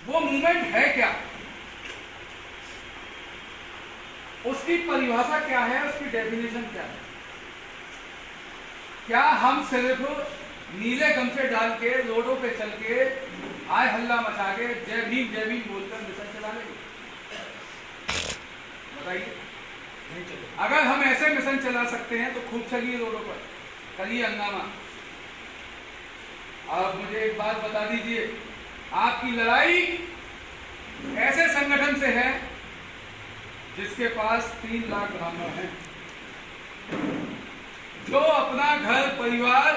वो मूवमेंट है क्या, उसकी परिभाषा क्या है, उसकी डेफिनेशन क्या है। क्या हम सिर्फ नीले गमछे डाल के रोडों पे चल के हाय हल्ला मचा के जय भीम बोलकर मिशन चला लेंगे? बताइए। अगर हम ऐसे मिशन चला सकते हैं तो खूब चलिए रोडों पर, करिए हंगामा। अब मुझे एक बात बता दीजिए, आपकी लड़ाई ऐसे संगठन से है जिसके पास 3 लाख ब्राह्मण हैं, जो अपना घर परिवार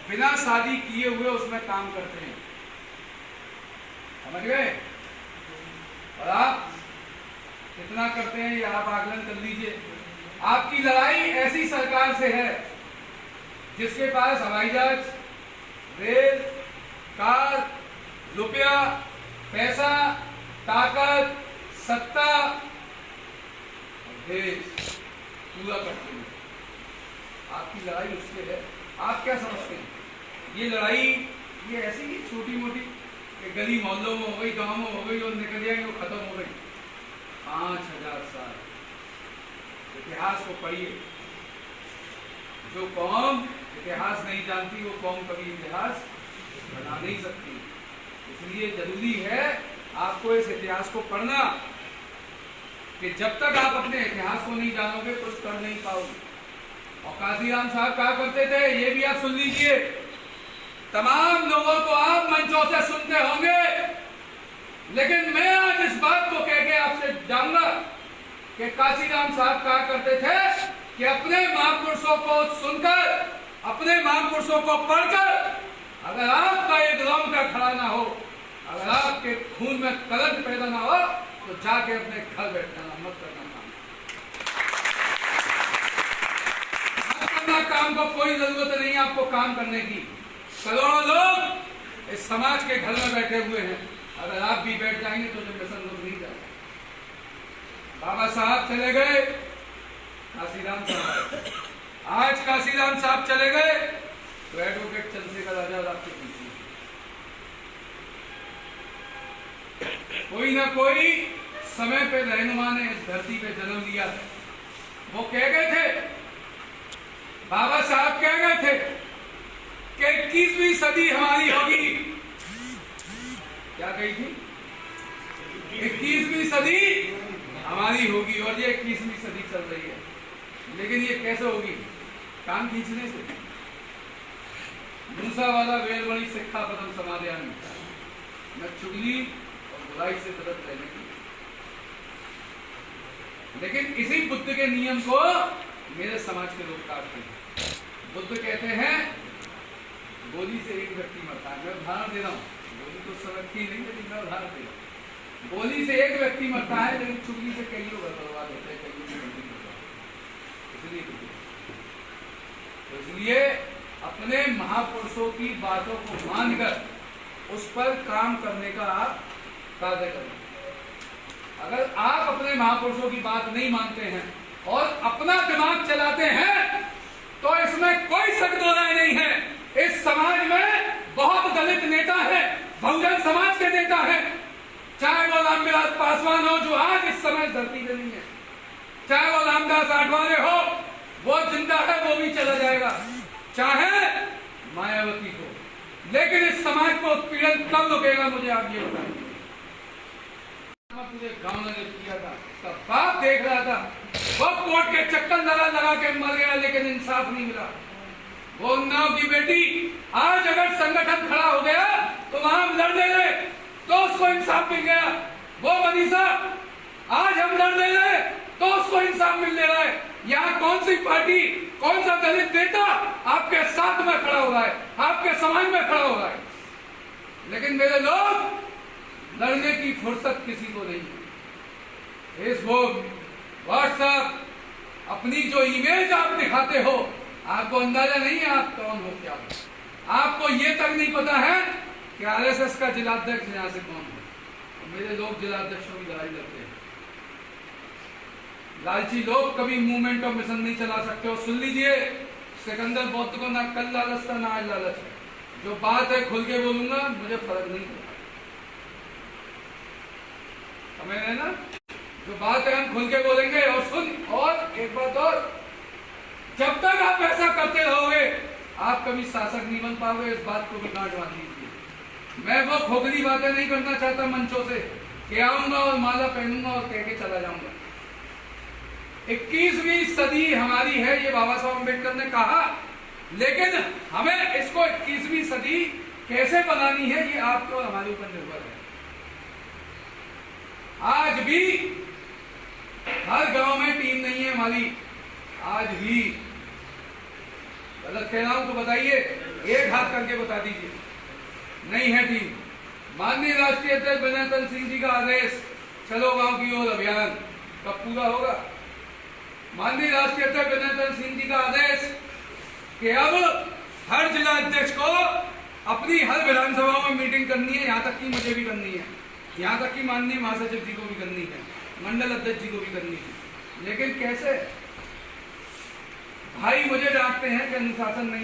बिना शादी किए हुए उसमें काम करते हैं, समझ गए? और आप कितना करते हैं ये आप आकलन कर लीजिए। आपकी लड़ाई ऐसी सरकार से है जिसके पास हवाई जहाज, रेल, कार, रुपया, पैसा, ताकत, सत्ता, देश पूरा करते हैं। आपकी लड़ाई उससे है। आप क्या समझते हैं ये लड़ाई ये ऐसी छोटी मोटी गली मोहल्लों में हो गई, गांव में हो गई, जो निकल जाएंगे वो खत्म हो गई? 5000 साल इतिहास को पढ़िए। जो कौम इतिहास नहीं जानती वो कौम कभी इतिहास बना नहीं सकती। इसलिए जरूरी है आपको इस इतिहास को पढ़ना, कि जब तक आप अपने इतिहास को नहीं जानोगे कुछ कर नहीं पाओगे। और काशीराम साहब कहा करते थे, ये भी आप सुन लीजिए, तमाम लोगों को आप मंचों से सुनते होंगे, लेकिन मैं आज इस बात को कह के आपसे जाऊंगा कि काशीराम साहब कहा करते थे कि अपने महापुरुषों को सुनकर, अपने महापुरुषों को पढ़कर, अगर आपका एक रोम का खड़ा ना हो, अगर आपके खून में कलंक पैदा ना हो, तो जाके अपने घर बैठना, मत करना काम को। कोई जरूरत नहीं आपको काम करने की। करोड़ों लोग इस समाज के घर में बैठे हुए हैं, अगर आप भी बैठ जाएंगे तो जो मिशन लोग नहीं जाएगा। बाबा साहब चले गए, काशीराम साहब, आज काशीराम साहब चले गए तो एडवोकेट चंद्रशेखर आजाद आपके पीछे। कोई ना कोई समय पे रहनुमा ने इस धरती पे जन्म लिया है। वो कह गए थे, बाबा साहब कह गए थे कि 21वीं सदी हमारी होगी। क्या कही थी? 21वीं सदी हमारी होगी। और ये 21वीं सदी चल रही है, लेकिन ये कैसे होगी? काम खींचने से। मूसा वाला वेलवणी सिक्खा पदम समाध्यान, न चुगली और बुराई से बदत रहने की। लेकिन इसी बुद्ध के नियम को मेरे समाज के लोग काटते हैं। बुद्ध कहते हैं गोली से एक व्यक्ति मरता है। मैं उदाहरण दे रहा हूँ, गोली तो सब की नहीं, लेकिन मैं उदाहरण दे रहा हूँ। गोली से एक व्यक्ति मरता है, लेकिन चुगली से कई लोग बर्बाद होते हैं, कई लोग बंदी होते हैं। इसलिए अपने महापुरुषों की बातों को मानकर उस पर काम करने का आप कार्य करें। अगर आप अपने महापुरुषों की बात नहीं मानते हैं और अपना दिमाग चलाते हैं तो इसमें कोई शक दो राय नहीं है। इस समाज में बहुत दलित नेता है, बहुजन समाज के नेता है, चाहे वो रामविलास पासवान हो जो आज इस समय धरती पे नहीं है, चाहे वो रामदास आठवले हो, वो जिंदा है, वो भी चला जाएगा, चाहे मायावती हो। लेकिन इस समाज को उत्पीड़न कब रुकेगा, मुझे आप ये बताइए। पूरे गांव ने किया था, उसका बाप देख रहा था, वो कोर्ट के चक्कर लगा के मर गया, लेकिन इंसाफ नहीं मिला। वो उन्नाव की बेटी आज अगर संगठन खड़ा हो गया तो वहां हम लड़ दे रहे तो उसको इंसाफ मिल गया। वो मनीषा आज हम लड़ दे रहे तो उसको इंसाफ मिल रहा है। यहाँ कौन सी पार्टी, कौन सा दलित नेता आपके साथ में खड़ा हो रहा है, आपके समाज में खड़ा हो रहा है? लेकिन मेरे लोग, लड़ने की फुर्सत किसी को नहीं है। फेसबुक, व्हाट्सएप, अपनी जो इमेज आप दिखाते हो, आपको अंदाजा नहीं है आप कौन हो, क्या हो। आपको ये तक नहीं पता है कि आरएसएस का जिलाध्यक्ष यहाँ से कौन है। तो मेरे लोग जिलाध्यक्षों की लड़ाई लड़ते हैं। लालची लोग कभी मूवमेंट ऑफ मिशन नहीं चला सकते हो। सुन लीजिए, सिकंदर बौद्ध को ना कल लालच था ना आज लालच है। जो बात है खुल के बोलूंगा, मुझे फर्क नहीं पड़ता। समझ रहे ना? जो बात है हम खुल के बोलेंगे। और सुन, और एक बात और, जब तक आप ऐसा करते रहोगे आप कभी शासक नहीं बन पाओगे। इस बात को भी गांठ बांध लीजिए। मैं वो खोखली बातें नहीं करना चाहता मंचों से कि आऊंगा और माला पहनूंगा और कह के चला जाऊंगा। 21वीं सदी हमारी है, ये बाबा साहब अम्बेडकर ने कहा, लेकिन हमें इसको 21वीं सदी कैसे बनानी है ये आपके और हमारे ऊपर निर्भर है। आज भी हर गांव में टीम नहीं है हमारी। आज भी गलत कह रहा हूं तो बताइए, एक हाथ करके बता दीजिए, नहीं है टीम। माननीय राष्ट्रीय अध्यक्ष विनय सिंह जी का आदेश, चलो गांव की ओर अभियान, कब पूरा होगा? माननीय राष्ट्रीय अध्यक्ष विनय सिंह जी का आदेश कि अब हर जिला अध्यक्ष को अपनी हर विधानसभा में मीटिंग करनी है, यहाँ तक कि मुझे भी करनी है, यहाँ तक कि माननीय महासचिव जी को भी करनी है, मंडल अध्यक्ष जी को भी करनी है। लेकिन कैसे? भाई मुझे डांटते हैं कि अनुशासन नहीं